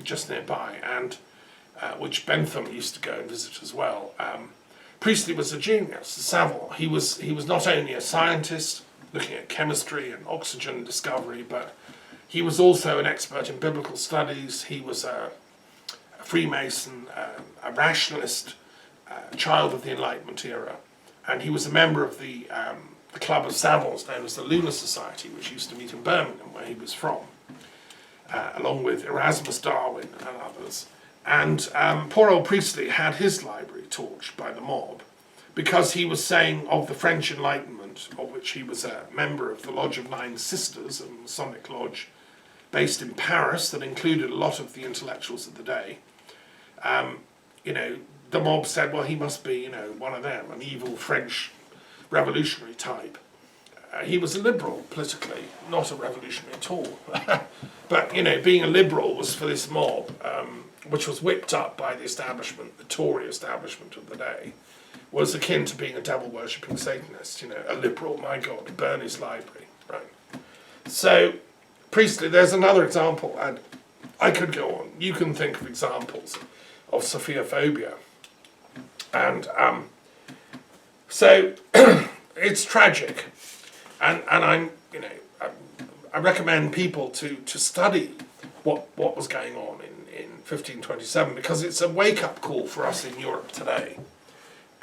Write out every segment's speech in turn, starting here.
just nearby, and which Bentham used to go and visit as well. Priestley was a genius, Savile. He was not only a scientist looking at chemistry and oxygen discovery, but he was also an expert in biblical studies. He was a Freemason, a rationalist, a child of the Enlightenment era, and he was a member of the club of Savants known as the Lunar Society, which used to meet in Birmingham, where he was from, along with Erasmus Darwin and others. And poor old Priestley had his library torched by the mob because he was saying of the French Enlightenment, of which he was a member of the Lodge of Nine Sisters, a Masonic lodge based in Paris that included a lot of the intellectuals of the day. The mob said, well, he must be, one of them, an evil French revolutionary type. He was a liberal politically, not a revolutionary at all. But, being a liberal was for this mob, which was whipped up by the establishment, the Tory establishment of the day, was akin to being a devil-worshipping Satanist, a liberal, my God, burn his library, right? So, Priestley, there's another example, and I could go on. You can think of examples of Sophiaphobia. And so it's tragic, and I recommend people to study what was going on in 1527, because it's a wake-up call for us in Europe today.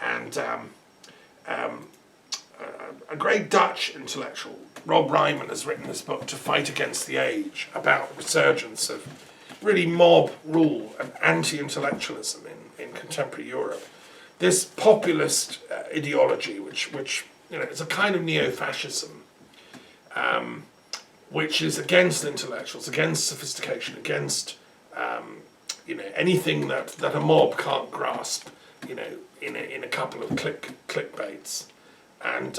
And a great Dutch intellectual, Rob Ryman, has written this book, To Fight Against the Age, about the resurgence of really mob rule and anti-intellectualism in contemporary Europe. This populist ideology, which is a kind of neo-fascism, which is against intellectuals, against sophistication, against anything that a mob can't grasp, in a couple of clickbaits. And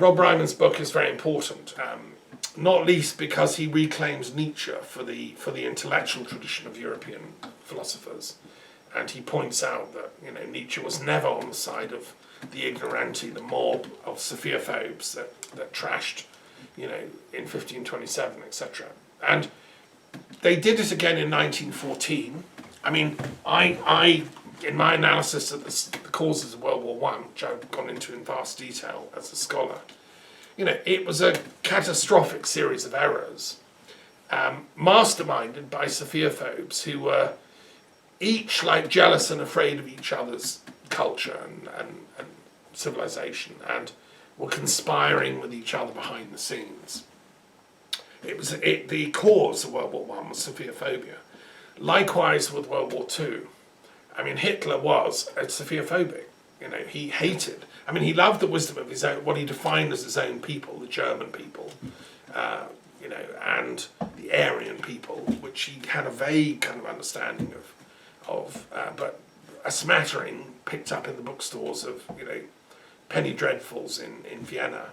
Rob Ryman's book is very important, not least because he reclaims Nietzsche for the intellectual tradition of European philosophers. And he points out that Nietzsche was never on the side of the ignoranti, the mob of Sophiaphobes that trashed, in 1527, etc. And they did it again in 1914. I mean, I in my analysis of the causes of World War I, which I've gone into in vast detail as a scholar, it was a catastrophic series of errors, masterminded by Sophiaphobes who were each jealous and afraid of each other's culture and civilization, and were conspiring with each other behind the scenes. The cause of World War I was Sophiaphobia. Likewise with World War II. I mean, Hitler was Sophiaphobic. He hated. I mean, he loved the wisdom of his own, what he defined as his own people, the German people, and the Aryan people, which he had a vague kind of understanding of, but a smattering picked up in the bookstores of, penny dreadfuls in Vienna,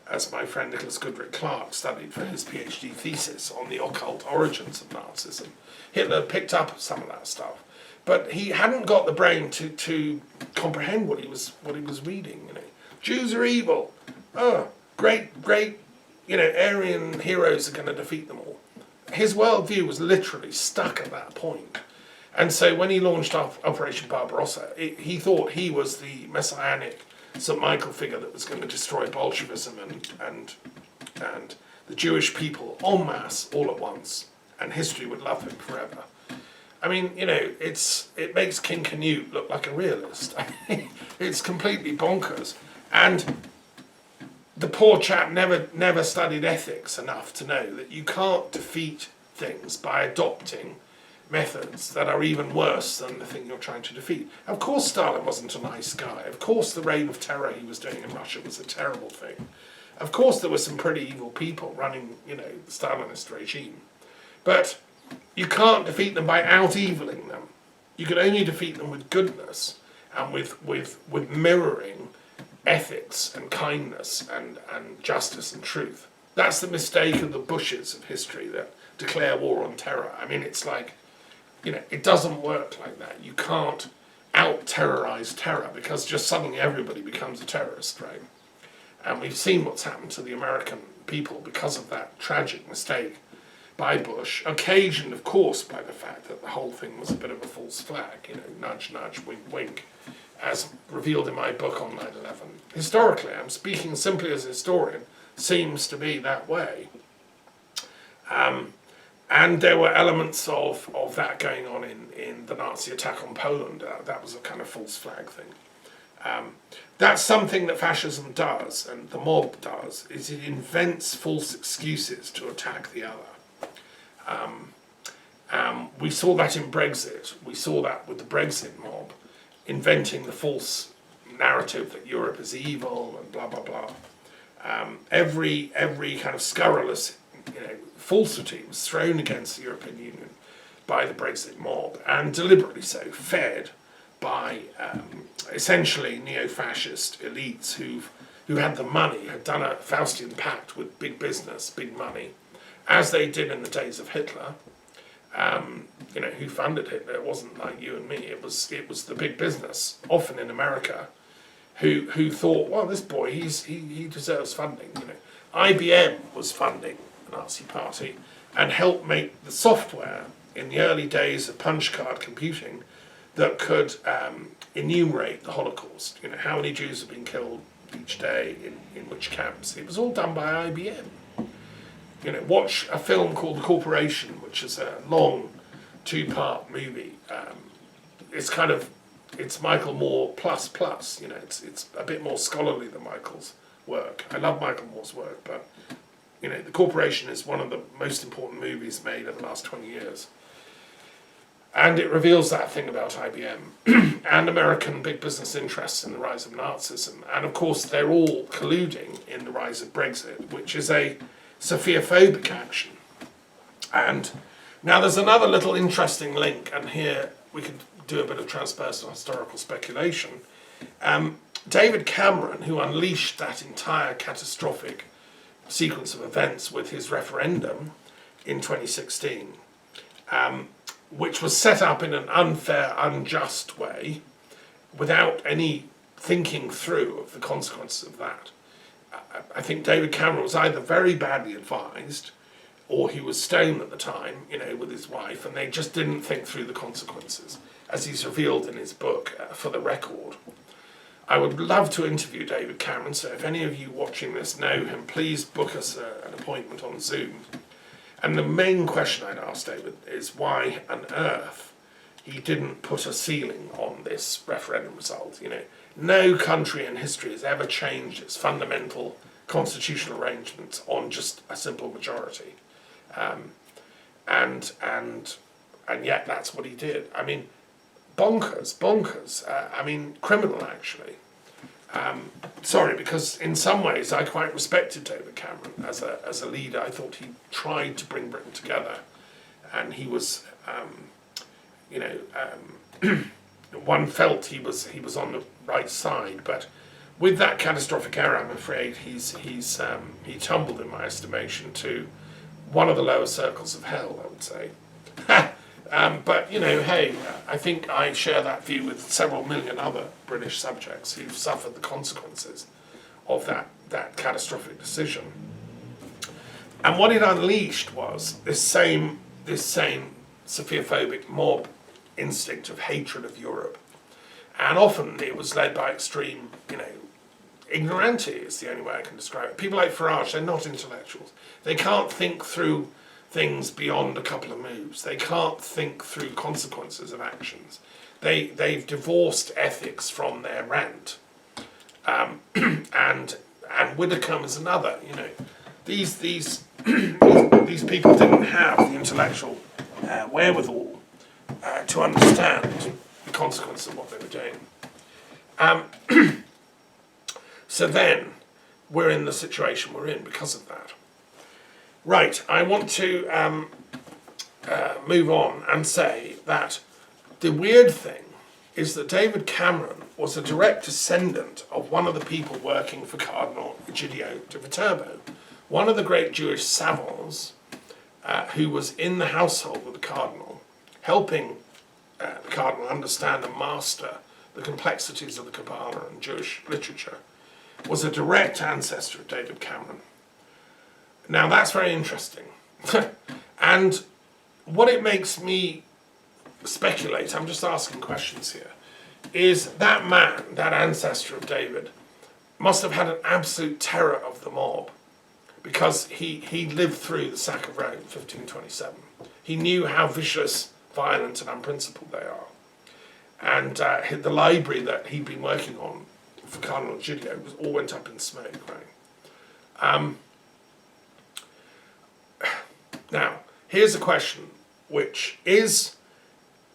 as my friend Nicholas Goodrick Clark studied for his PhD thesis on the occult origins of Nazism. Hitler picked up some of that stuff, but he hadn't got the brain to comprehend what he was reading. Jews are evil. Oh, great, Aryan heroes are going to defeat them all. His worldview was literally stuck at that point. And so when he launched Operation Barbarossa, he thought he was the messianic St. Michael figure that was going to destroy Bolshevism and the Jewish people en masse all at once, and history would love him forever. I mean, it makes King Canute look like a realist. It's completely bonkers. And the poor chap never studied ethics enough to know that you can't defeat things by adopting methods that are even worse than the thing you're trying to defeat. Of course Stalin wasn't a nice guy. Of course the reign of terror he was doing in Russia was a terrible thing. Of course there were some pretty evil people running, the Stalinist regime. But you can't defeat them by out-eviling them. You can only defeat them with goodness and with mirroring ethics and kindness and justice and truth. That's the mistake of the Bushes of history that declare war on terror. I mean, it's like, it doesn't work like that. You can't out-terrorize terror because just suddenly everybody becomes a terrorist, right? And we've seen what's happened to the American people because of that tragic mistake. by Bush, occasioned, of course, by the fact that the whole thing was a bit of a false flag, nudge, nudge, wink, wink, as revealed in my book on 9/11. Historically, I'm speaking simply as a historian, seems to be that way. And there were elements of that going on in the Nazi attack on Poland. That was a kind of false flag thing. That's something that fascism does, and the mob does, is it invents false excuses to attack the other. We saw that in Brexit. We saw that with the Brexit mob, inventing the false narrative that Europe is evil and blah, blah, blah. Every kind of scurrilous falsity was thrown against the European Union by the Brexit mob, and deliberately so, fed by essentially neo-fascist elites who had the money, had done a Faustian pact with big business, big money, as they did in the days of Hitler. Who funded Hitler? It wasn't like you and me. It was the big business, often in America, who thought, well, this boy, he deserves funding. IBM was funding the Nazi Party and helped make the software in the early days of punch card computing that could enumerate the Holocaust. How many Jews have been killed each day in which camps. It was all done by IBM. Watch a film called The Corporation, which is a long 2-part movie. It's Michael Moore plus. It's a bit more scholarly than Michael's work. I love Michael Moore's work, but The Corporation is one of the most important movies made in the last 20 years. And it reveals that thing about IBM and American big business interests in the rise of Nazism. And of course, they're all colluding in the rise of Brexit, which is a Sophiaphobic action. And now there's another little interesting link, and here we could do a bit of transpersonal historical speculation. David Cameron, who unleashed that entire catastrophic sequence of events with his referendum in 2016, which was set up in an unfair, unjust way, without any thinking through of the consequences of that. I think David Cameron was either very badly advised, or he was stoned at the time, with his wife, and they just didn't think through the consequences, as he's revealed in his book, For the Record. I would love to interview David Cameron, so if any of you watching this know him, please book us an appointment on Zoom. And the main question I'd ask David is why on earth he didn't put a ceiling on this referendum result. No country in history has ever changed its fundamental constitutional arrangements on just a simple majority. And yet that's what he did. Bonkers. Criminal, actually. Sorry, because in some ways I quite respected David Cameron as a leader. I thought he tried to bring Britain together, and he was, one felt he was on the right side. But with that catastrophic error, I'm afraid he tumbled, in my estimation, to one of the lower circles of hell, I would say. But, hey, I think I share that view with several million other British subjects who've suffered the consequences of that catastrophic decision. And what it unleashed was this same Sophiaphobic mob instinct of hatred of Europe. And often it was led by extreme, ignoranti is the only way I can describe it. People like Farage, they're not intellectuals. They can't think through things beyond a couple of moves. They can't think through consequences of actions. They've divorced ethics from their rant. And Widdicombe is another. These people didn't have the intellectual wherewithal to understand the consequences of what they were doing. So then we're in the situation we're in because of that. Right, I want to move on and say that the weird thing is that David Cameron was a direct descendant of one of the people working for Cardinal Egidio de Viterbo, one of the great Jewish savants who was in the household with the Cardinal, helping the Cardinal understand and master the complexities of the Kabbalah and Jewish literature, was a direct ancestor of David Cameron. Now that's very interesting. And what it makes me speculate, I'm just asking questions here, is that man, that ancestor of David, must have had an absolute terror of the mob, because he lived through the sack of Rome, 1527. He knew how vicious, violent and unprincipled they are. And the library that he'd been working on for Cardinal Giglio all went up in smoke, right? Now, here's a question, which is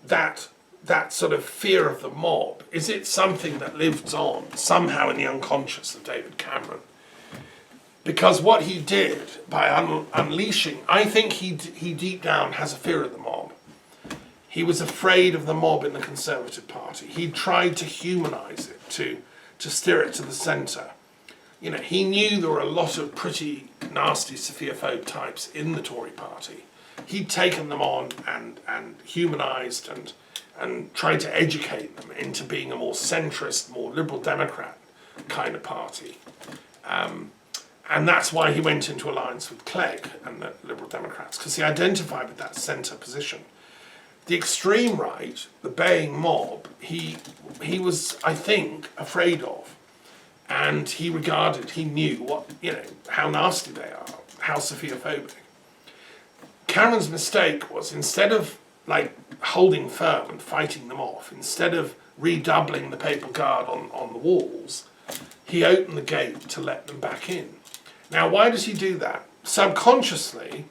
that sort of fear of the mob, is it something that lives on somehow in the unconscious of David Cameron? Because what he did by unleashing, I think he deep down has a fear of the mob. He was afraid of the mob in the Conservative Party. He tried to humanise it, to steer it to the centre. You know, he knew there were a lot of pretty nasty Sophiaphobe types in the Tory party. He'd taken them on and humanised and tried to educate them into being a more centrist, more liberal Democrat kind of party. And that's why he went into alliance with Clegg and the Liberal Democrats, because he identified with that centre position. The extreme right, the baying mob, he was, I think, afraid of. And he knew what, how nasty they are, how Sophiaphobic. Cameron's mistake was, instead of holding firm and fighting them off, instead of redoubling the papal guard on the walls, he opened the gate to let them back in. Now, why does he do that? Subconsciously,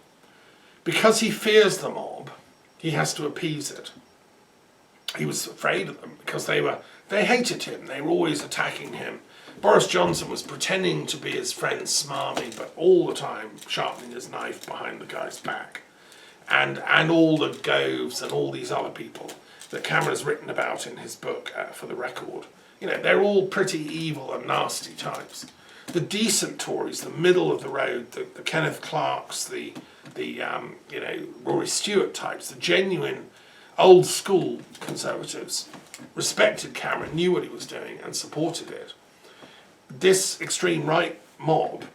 because he fears the mob, he has to appease it. He was afraid of them because they hated him. They were always attacking him. Boris Johnson was pretending to be his friend Smarmy, but all the time sharpening his knife behind the guy's back. And all the Goves and all these other people that Cameron's written about in his book, For the Record, they're all pretty evil and nasty types. The decent Tories, the middle of the road, the Kenneth Clarks, the Rory Stewart types, the genuine old school Conservatives, respected Cameron, knew what he was doing and supported it. This extreme right mob,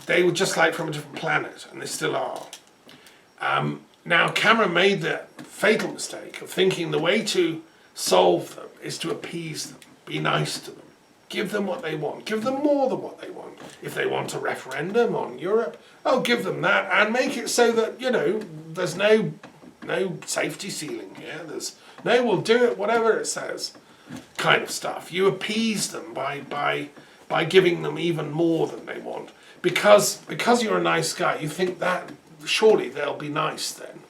they were just like from a different planet, and they still are. Now, Cameron made the fatal mistake of thinking the way to solve them is to appease them, be nice to them. Give them what they want. Give them more than what they want. If they want a referendum on Europe, give them that, and make it so that, there's no safety ceiling here. There's no, we'll do it, whatever it says, kind of stuff. You appease them by giving them even more than they want. Because you're a nice guy, you think that surely they'll be nice then.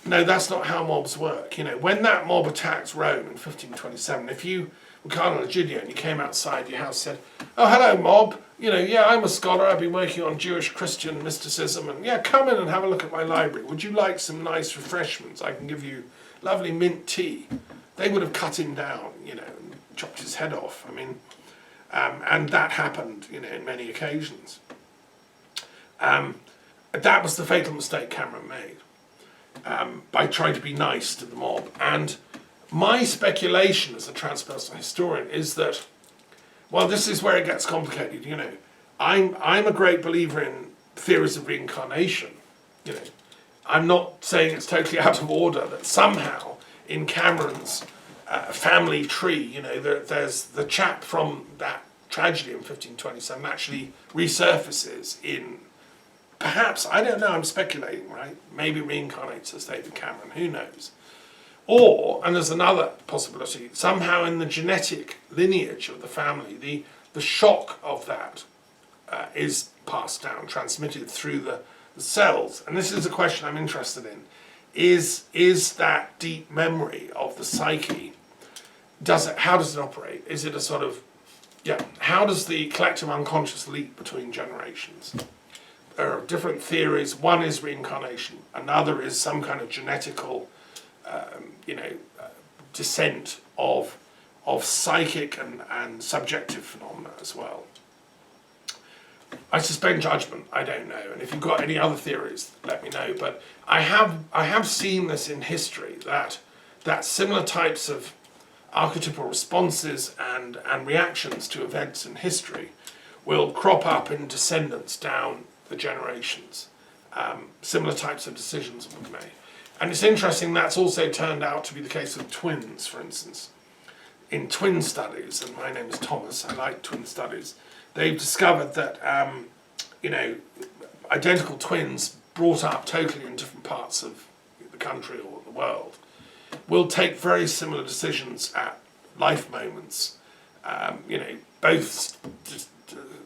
No, that's not how mobs work. When that mob attacked Rome in 1527, if you Cardinal Giglio, and you came outside your house, said, "Oh, hello, mob. I'm a scholar. I've been working on Jewish-Christian mysticism, and come in and have a look at my library. Would you like some nice refreshments? I can give you lovely mint tea." They would have cut him down, and chopped his head off. And that happened, in many occasions. That was the fatal mistake Cameron made by trying to be nice to the mob. And my speculation as a transpersonal historian is that, well, this is where it gets complicated. I'm a great believer in theories of reincarnation. I'm not saying it's totally out of order that somehow in Cameron's family tree, there's the chap from that tragedy in 1527 actually resurfaces in, perhaps, I don't know, I'm speculating, right? Maybe reincarnates as David Cameron, who knows? Or, and there's another possibility, somehow in the genetic lineage of the family, the shock of that is passed down, transmitted through the cells. And this is a question I'm interested in. Is that deep memory of the psyche, how does it operate? Is it a sort of, how does the collective unconscious leap between generations? There are different theories. One is reincarnation. Another is some kind of genetical descent of psychic and subjective phenomena as well. I suspend judgment, I don't know, and if you've got any other theories, let me know. But I have seen this in history, that similar types of archetypal responses and reactions to events in history will crop up in descendants down the generations. similar types of decisions will be made. And it's interesting, that's also turned out to be the case with twins, for instance. In twin studies, and my name is Thomas, I like twin studies, they've discovered that, identical twins brought up totally in different parts of the country or the world will take very similar decisions at life moments. Both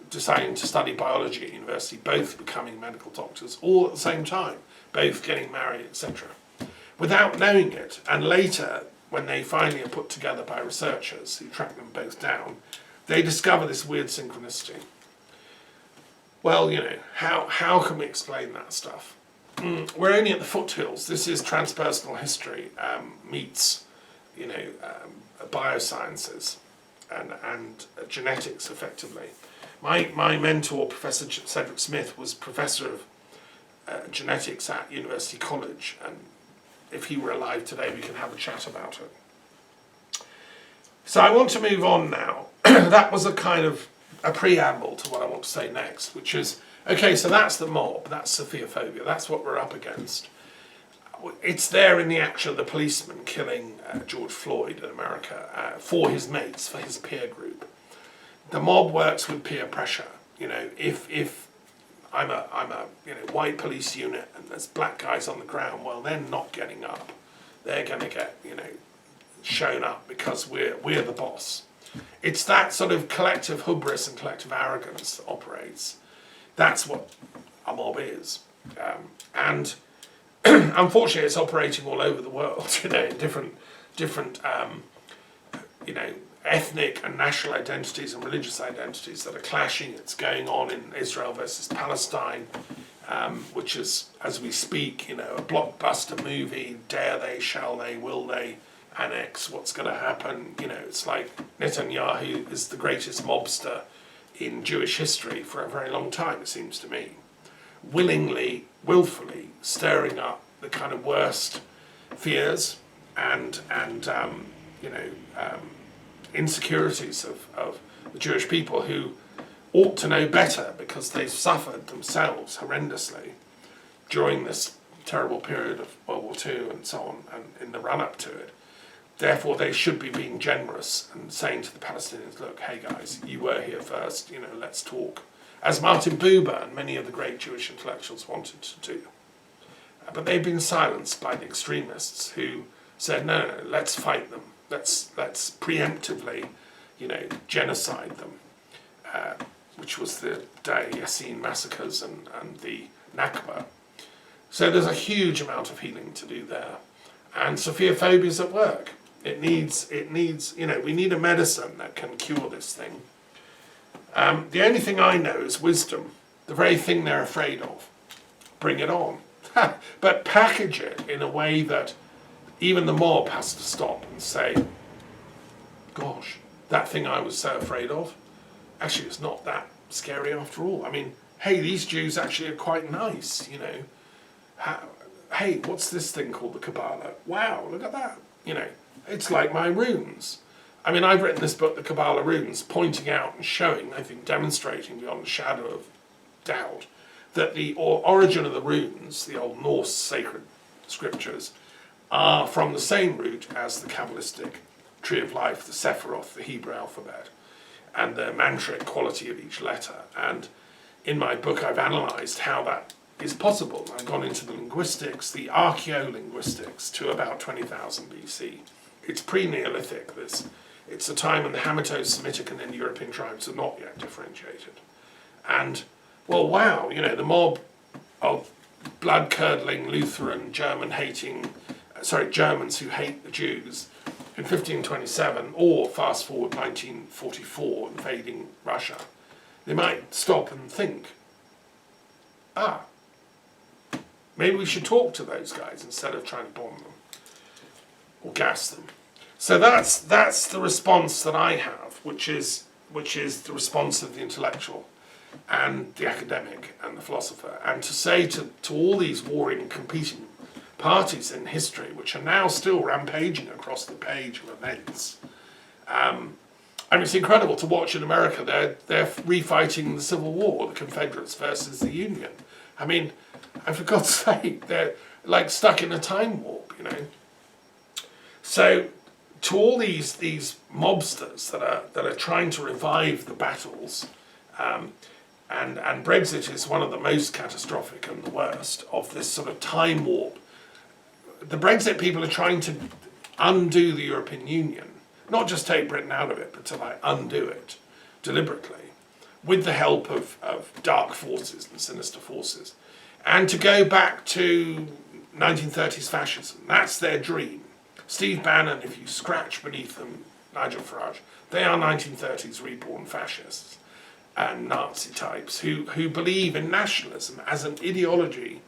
deciding to study biology at university, both becoming medical doctors, all at the same time, both getting married, etc. Without knowing it, and later, when they finally are put together by researchers who track them both down, they discover this weird synchronicity. Well, how can we explain that stuff? We're only at the foothills. This is transpersonal history meets, biosciences and genetics, effectively. My mentor, Professor Cedric Smith, was professor of genetics at University College, and if he were alive today, we could have a chat about it. So I want to move on now. That was a kind of a preamble to what I want to say next, which is, okay, so that's the mob, that's Sophiaphobia, that's what we're up against. It's there in the action of the policeman killing George Floyd in America for his mates, for his peer group. The mob works with peer pressure. If I'm a white police unit and there's black guys on the ground, well, they're not getting up. They're going to get shown up because we're the boss. It's that sort of collective hubris and collective arrogance that operates. That's what a mob is, and unfortunately, it's operating all over the world. In different ethnic and national identities and religious identities that are clashing. It's going on in Israel versus Palestine, which is, as we speak, a blockbuster movie. Dare they? Shall they? Will they? Annex, what's going to happen? It's like Netanyahu is the greatest mobster in Jewish history for a very long time, it seems to me. Willfully stirring up the kind of worst fears and insecurities of the Jewish people, who ought to know better because they've suffered themselves horrendously during this terrible period of World War II and so on, and in the run-up to it. Therefore, they should be being generous and saying to the Palestinians, look, hey guys, you were here first, let's talk. As Martin Buber and many of the great Jewish intellectuals wanted to do. But they've been silenced by the extremists who said, no, let's fight them. Let's preemptively, genocide them, which was the Day Yassin massacres and the Nakba. So there's a huge amount of healing to do there. And Sophiaphobia is at work. It needs, we need a medicine that can cure this thing. The only thing I know is wisdom, the very thing they're afraid of. Bring it on. But package it in a way that even the mob has to stop and say, gosh, that thing I was so afraid of, actually it's not that scary after all. I mean, hey, these Jews actually are quite nice, Hey, what's this thing called the Kabbalah? Wow, look at that. It's like my runes. I mean, I've written this book, The Kabbalah Runes, pointing out and showing, I think demonstrating beyond a shadow of doubt, that the origin of the runes, the old Norse sacred scriptures, are from the same root as the Kabbalistic Tree of Life, the Sephiroth, the Hebrew alphabet, and the mantric quality of each letter. And in my book, I've analysed how that is possible. I've gone into the linguistics, the archaeolinguistics, to about 20,000 BC. It's pre-Neolithic, this. It's a time when the Hamitic-Semitic and Indo-European tribes are not yet differentiated. And, well, wow, the mob of blood-curdling, Lutheran, Germans who hate the Jews in 1527, or fast forward 1944, invading Russia, they might stop and think, maybe we should talk to those guys instead of trying to bomb them or gas them. So that's the response that I have, which is the response of the intellectual and the academic and the philosopher. And to say to all these warring, competing parties in history, which are now still rampaging across the page of events, it's incredible to watch in America. They're refighting the Civil War, the Confederates versus the Union. I mean, And for God's sake, they're like stuck in a time warp, you know. So to all these mobsters that are trying to revive the battles, and Brexit is one of the most catastrophic and the worst of this sort of time warp. The Brexit people are trying to undo the European Union, not just take Britain out of it, but to like undo it deliberately, with the help of dark forces and sinister forces, and to go back to 1930s fascism. That's their dream. Steve Bannon, if you scratch beneath them, Nigel Farage, they are 1930s reborn fascists and Nazi types who believe in nationalism as an ideology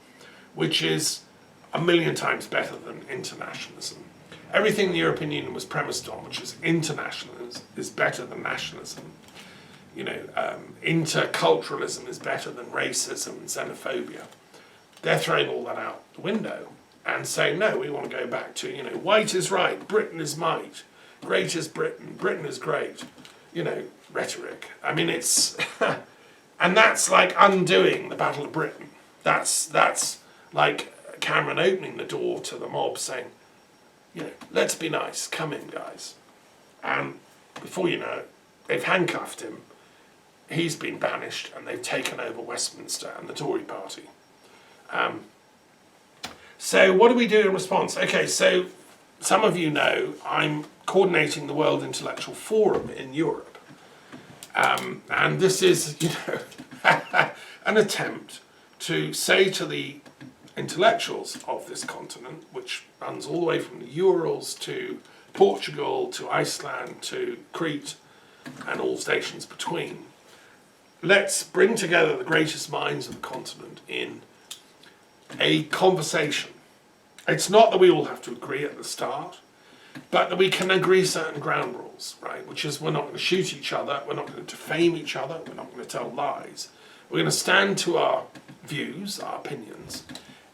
which is a million times better than internationalism. Everything the European Union was premised on, which is internationalism, is better than nationalism. You know, interculturalism is better than racism and xenophobia. They're throwing all that out the window and saying, no, we want to go back to, you know, white is right, Britain is might, great is Britain, Britain is great, you know, rhetoric. I mean, it's, and that's like undoing the Battle of Britain. That's like Cameron opening the door to the mob saying, you know, let's be nice, come in, guys. And before you know it, they've handcuffed him, he's been banished, and they've taken over Westminster and the Tory party. So what do we do in response? Okay, so some of you know I'm coordinating the World Intellectual Forum in Europe. And this is, you know, an attempt to say to the intellectuals of this continent, which runs all the way from the Urals to Portugal to Iceland to Crete and all stations between, let's bring together the greatest minds of the continent in a conversation. It's not that we all have to agree at the start, but that we can agree certain ground rules, right? Which is, we're not going to shoot each other, we're not going to defame each other, we're not going to tell lies. We're going to stand to our views, our opinions,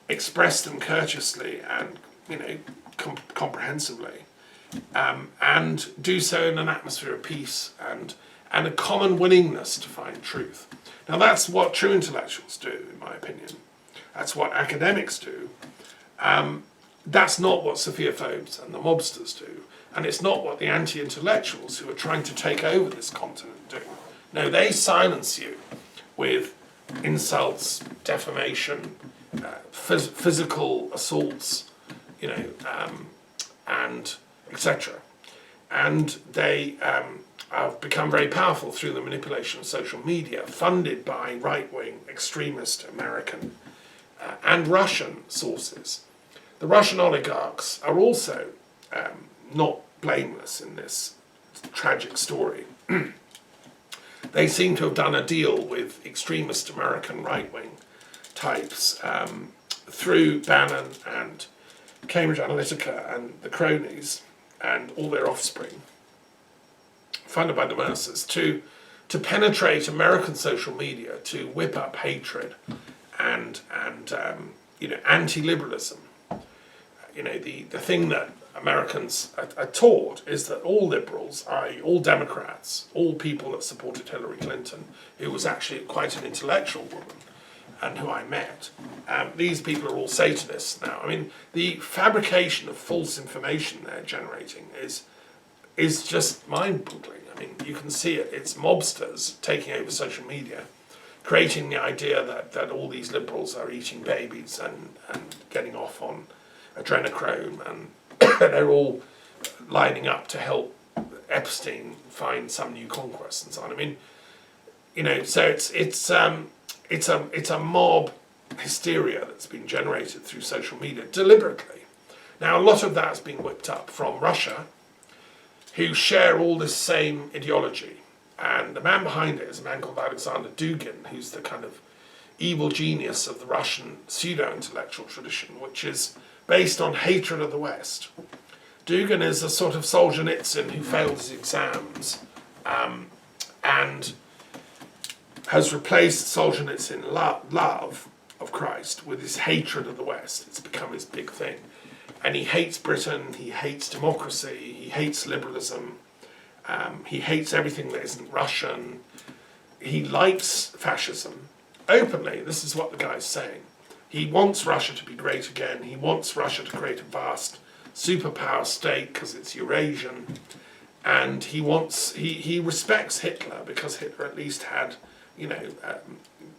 express them courteously and, you know, comprehensively, and do so in an atmosphere of peace and a common willingness to find truth. Now that's what true intellectuals do, in my opinion. That's what academics do. That's not what Sophiaphobes and the mobsters do. And it's not what the anti-intellectuals who are trying to take over this continent do. No, they silence you with insults, defamation, physical assaults, you know, and etc. And they have become very powerful through the manipulation of social media, funded by right-wing extremist American and Russian sources. The Russian oligarchs are also not blameless in this tragic story. They seem to have done a deal with extremist American right-wing types through Bannon and Cambridge Analytica and the cronies and all their offspring, funded by the Mercers, to penetrate American social media, to whip up hatred and you know, anti-liberalism. You know, the thing that Americans are taught is that all liberals, i.e. all Democrats, all people that supported Hillary Clinton, who was actually quite an intellectual woman and who I met, these people are all Satanists now. I mean, the fabrication of false information they're generating is just mind-boggling. I mean, you can see it. It's mobsters taking over social media, creating the idea that all these liberals are eating babies and getting off on adrenochrome, and they're all lining up to help Epstein find some new conquest and so on. I mean, you know, so it's a mob hysteria that's been generated through social media deliberately. Now, a lot of that's been whipped up from Russia, who share all this same ideology. And the man behind it is a man called Alexander Dugan, who's the kind of evil genius of the Russian pseudo-intellectual tradition, which is based on hatred of the West. Dugan is a sort of Solzhenitsyn who failed his exams and has replaced Solzhenitsyn love of Christ with his hatred of the West. It's become his big thing. And he hates Britain, he hates democracy, he hates liberalism, he hates everything that isn't Russian. He likes fascism. Openly, this is what the guy's saying. He wants Russia to be great again. He wants Russia to create a vast superpower state because it's Eurasian. And he respects Hitler because Hitler at least had,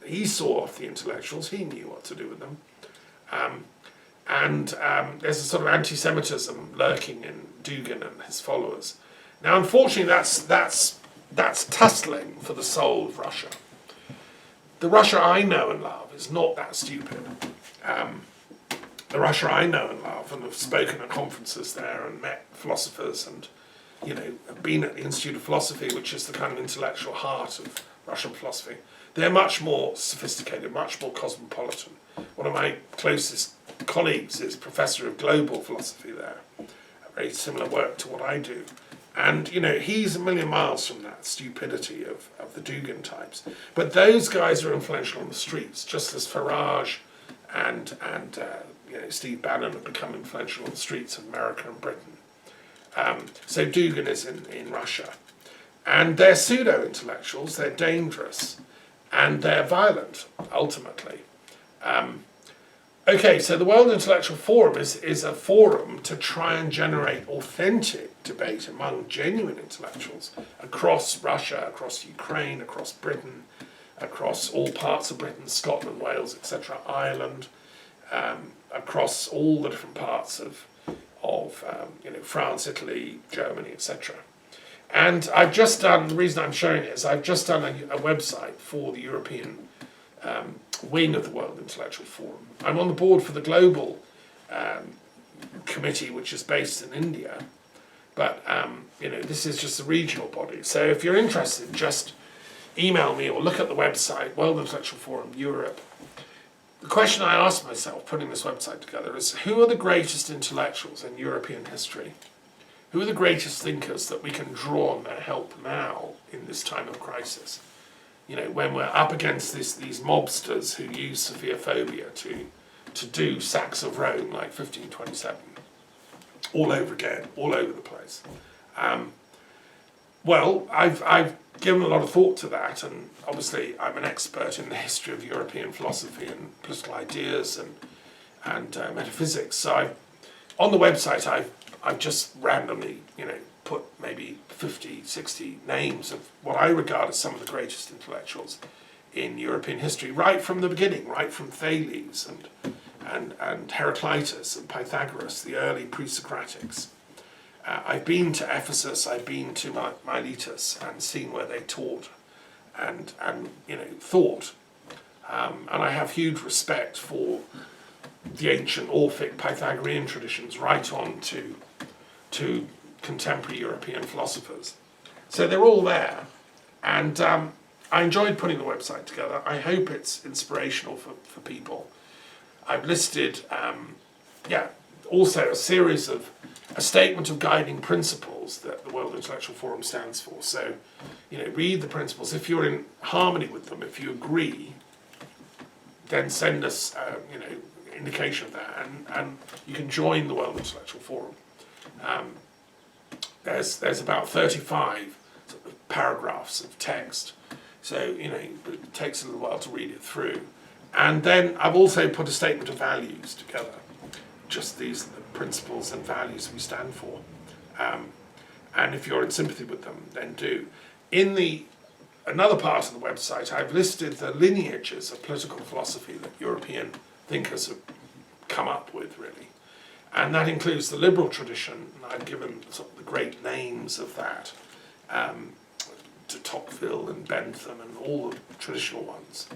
he saw off the intellectuals. He knew what to do with them. There's a sort of anti-Semitism lurking in Dugan and his followers. Now, unfortunately, that's tussling for the soul of Russia. The Russia I know and love is not that stupid. The Russia I know and love, and have spoken at conferences there and met philosophers and, have been at the Institute of Philosophy, which is the kind of intellectual heart of Russian philosophy. They're much more sophisticated, much more cosmopolitan. One of my closest colleagues is professor of global philosophy there, a very similar work to what I do. And, he's a million miles from that stupidity of the Dugan types. But those guys are influential on the streets, just as Farage and Steve Bannon have become influential on the streets of America and Britain. So Dugan is in Russia. And they're pseudo-intellectuals, they're dangerous, and they're violent, ultimately. Okay, so the World Intellectual Forum is a forum to try and generate authentic debate among genuine intellectuals across Russia, across Ukraine, across Britain, across all parts of Britain, Scotland, Wales, etc., Ireland, across all the different parts of France, Italy, Germany, etc. And I've just done, the reason I'm showing it is I've just done a website for the European wing of the World Intellectual Forum. I'm on the board for the global committee, which is based in India, but this is just a regional body. So if you're interested, just email me or look at the website, World Intellectual Forum Europe. The question I asked myself putting this website together is, who are the greatest intellectuals in European history? Who are the greatest thinkers that we can draw on their help now in this time of crisis? When we're up against these mobsters who use Sophiaphobia to do sacks of Rome like 1527, all over again, all over the place. Well, I've given a lot of thought to that, and obviously I'm an expert in the history of European philosophy and political ideas and metaphysics. So on the website I've just randomly, put maybe 50, 60 names of what I regard as some of the greatest intellectuals in European history, right from the beginning, right from Thales and Heraclitus and Pythagoras, the early pre-Socratics. I've been to Ephesus, I've been to Miletus and seen where they taught and thought. And I have huge respect for the ancient Orphic Pythagorean traditions, right on to contemporary European philosophers. So they're all there, and I enjoyed putting the website together. I hope it's inspirational for people. I've listed, also a statement of guiding principles that the World Intellectual Forum stands for. So, read the principles. If you're in harmony with them, if you agree, then send us, indication of that, and you can join the World Intellectual Forum. There's about 35 sort of paragraphs of text, so it takes a little while to read it through. And then I've also put a statement of values together. Just these are the principles and values we stand for. And if you're in sympathy with them, then do. In another part of the website, I've listed the lineages of political philosophy that European thinkers have come up with, really. And that includes the liberal tradition, and I've given sort of the great names of that, to Tocqueville and Bentham and all the traditional ones.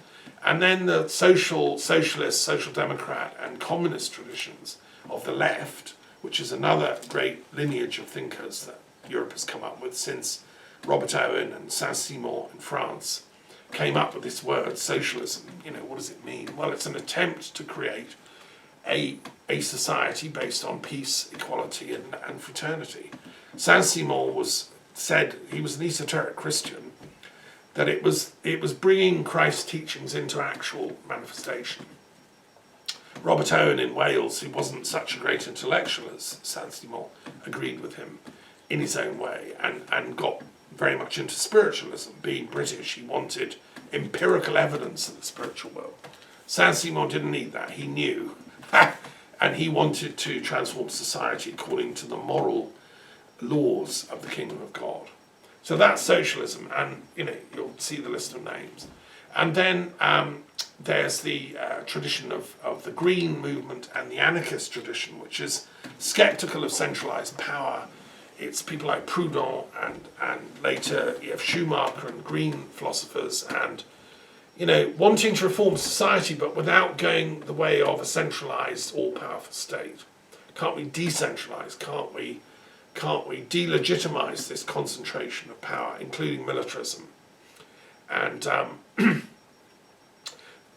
And then the socialist, social democrat and communist traditions of the left, which is another great lineage of thinkers that Europe has come up with since Robert Owen and Saint-Simon in France came up with this word, socialism. What does it mean? Well, it's an attempt to create a society based on peace, equality, and fraternity. Saint-Simon said, he was an esoteric Christian, that it was bringing Christ's teachings into actual manifestation. Robert Owen in Wales, who wasn't such a great intellectual as Saint-Simon, agreed with him in his own way and got very much into spiritualism. Being British, he wanted empirical evidence of the spiritual world. Saint-Simon didn't need that. He knew. And he wanted to transform society according to the moral laws of the kingdom of God. So that's socialism, and you'll see the list of names. And then there's the tradition of the Green movement and the anarchist tradition, which is skeptical of centralized power. It's people like Proudhon and later E.F. Schumacher and Green philosophers, and wanting to reform society but without going the way of a centralized, all-powerful state. Can't we decentralize? Can't we delegitimize this concentration of power, including militarism? And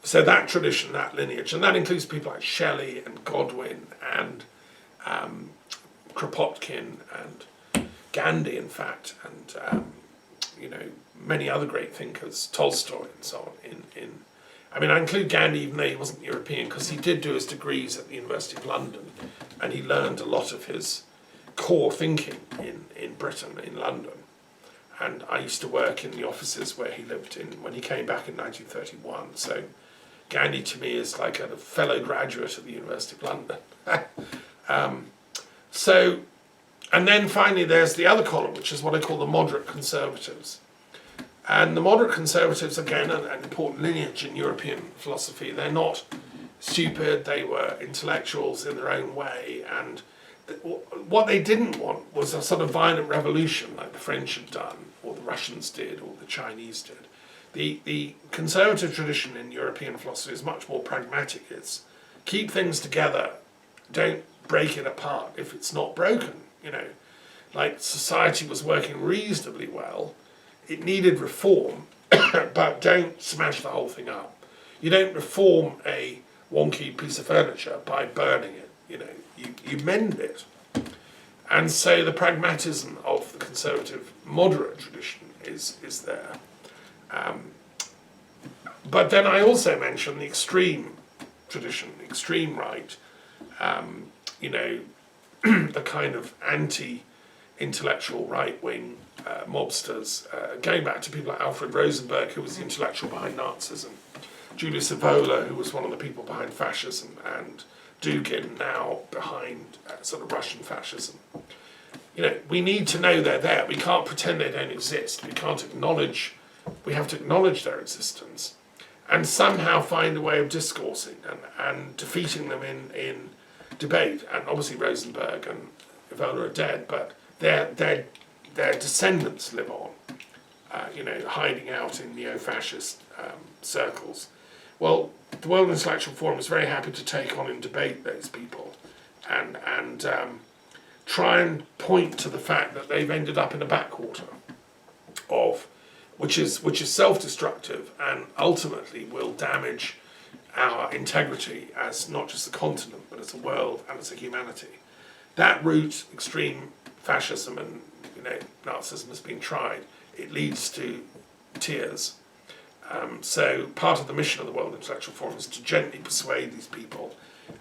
so that tradition, that lineage, and that includes people like Shelley and Godwin and Kropotkin and Gandhi, in fact, and many other great thinkers, Tolstoy and so on. I include Gandhi even though he wasn't European, because he did do his degrees at the University of London, and he learned a lot of his core thinking in Britain, in London. And I used to work in the offices where he lived in when he came back in 1931. So Gandhi to me is like a fellow graduate at the University of London. And then finally there's the other column, which is what I call the moderate conservatives. And the moderate conservatives, again, an important lineage in European philosophy. They're not stupid, they were intellectuals in their own way, and what they didn't want was a sort of violent revolution like the French had done, or the Russians did, or the Chinese did. The conservative tradition in European philosophy is much more pragmatic. It's keep things together, don't break it apart if it's not broken. Like society was working reasonably well, it needed reform, but don't smash the whole thing up. You don't reform a wonky piece of furniture by burning it. You mend it. And so the pragmatism of the conservative moderate tradition is there. But then I also mentioned the extreme tradition, the extreme right, the kind of anti-intellectual right-wing mobsters, going back to people like Alfred Rosenberg, who was the intellectual behind Nazism, Julius Evola, who was one of the people behind fascism, and Dugan, now behind sort of Russian fascism. We need to know they're there. We can't pretend they don't exist. We have to acknowledge their existence and somehow find a way of discoursing and defeating them in debate. And obviously Rosenberg and Evola are dead, but their descendants live on, hiding out in neo-fascist circles. Well, the World Intellectual Forum is very happy to take on and debate those people and try and point to the fact that they've ended up in a backwater which is self-destructive and ultimately will damage our integrity as not just a continent but as a world and as a humanity. That route, extreme fascism and Nazism, has been tried. It leads to tears. So part of the mission of the World Intellectual Forum is to gently persuade these people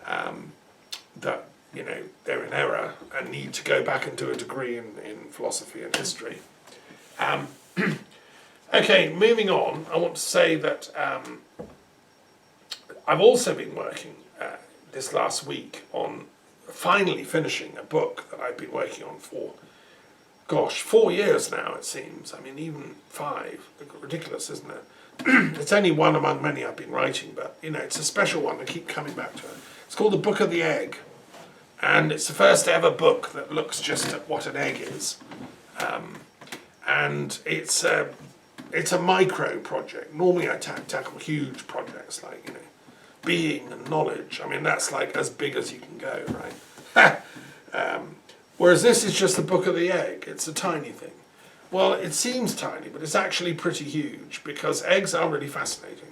that they're in error and need to go back and do a degree in philosophy and history. Okay, moving on, I want to say that I've also been working this last week on finally finishing a book that I've been working on for 4 years now, it seems. Even 5. Ridiculous, isn't it? It's only one among many I've been writing, but it's a special one. I keep coming back to it. It's called The Book of the Egg, and it's the first ever book that looks just at what an egg is. And it's a micro project. Normally I tackle huge projects like being and knowledge. That's like as big as you can go, right? Whereas this is just the Book of the Egg. It's a tiny thing. Well, it seems tiny, but it's actually pretty huge, because eggs are really fascinating.